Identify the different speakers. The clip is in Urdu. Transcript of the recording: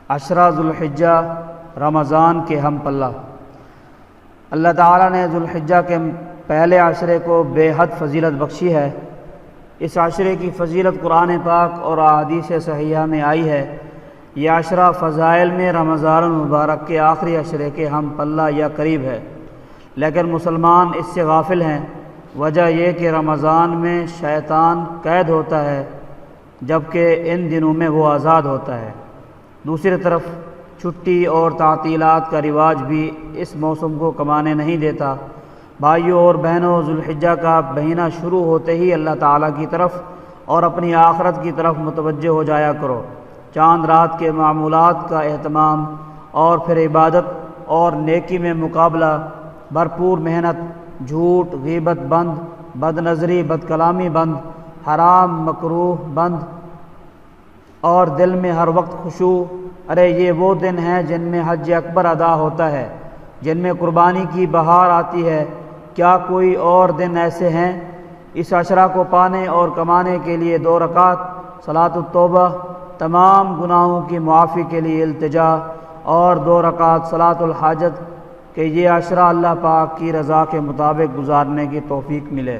Speaker 1: عشرہ ذوالحجہ رمضان کے ہم پلہ۔ اللہ تعالیٰ نے ذوالحجہ کے پہلے عشرے کو بے حد فضیلت بخشی ہے۔ اس عشرے کی فضیلت قرآن پاک اور احادیث صحیحہ میں آئی ہے۔ یہ عشرہ فضائل میں رمضان المبارک کے آخری عشرے کے ہم پلہ یا قریب ہے، لیکن مسلمان اس سے غافل ہیں۔ وجہ یہ کہ رمضان میں شیطان قید ہوتا ہے، جبکہ ان دنوں میں وہ آزاد ہوتا ہے۔ دوسری طرف چھٹی اور تعطیلات کا رواج بھی اس موسم کو کمانے نہیں دیتا۔ بھائیوں اور بہنوں، ذوالحجہ کا مہینہ شروع ہوتے ہی اللہ تعالیٰ کی طرف اور اپنی آخرت کی طرف متوجہ ہو جایا کرو۔ چاند رات کے معمولات کا اہتمام اور پھر عبادت اور نیکی میں مقابلہ، بھرپور محنت، جھوٹ غیبت بند، بد نظری بد کلامی بند، حرام مکروہ بند، اور دل میں ہر وقت خشوع۔ ارے یہ وہ دن ہیں جن میں حج اکبر ادا ہوتا ہے، جن میں قربانی کی بہار آتی ہے۔ کیا کوئی اور دن ایسے ہیں؟ اس عشرہ کو پانے اور کمانے کے لیے 2 رکعت صلاۃ التوبہ، تمام گناہوں کی معافی کے لیے التجا، اور 2 رکعت صلاۃ الحاجت، کہ یہ عشرہ اللہ پاک کی رضا کے مطابق گزارنے کی توفیق ملے۔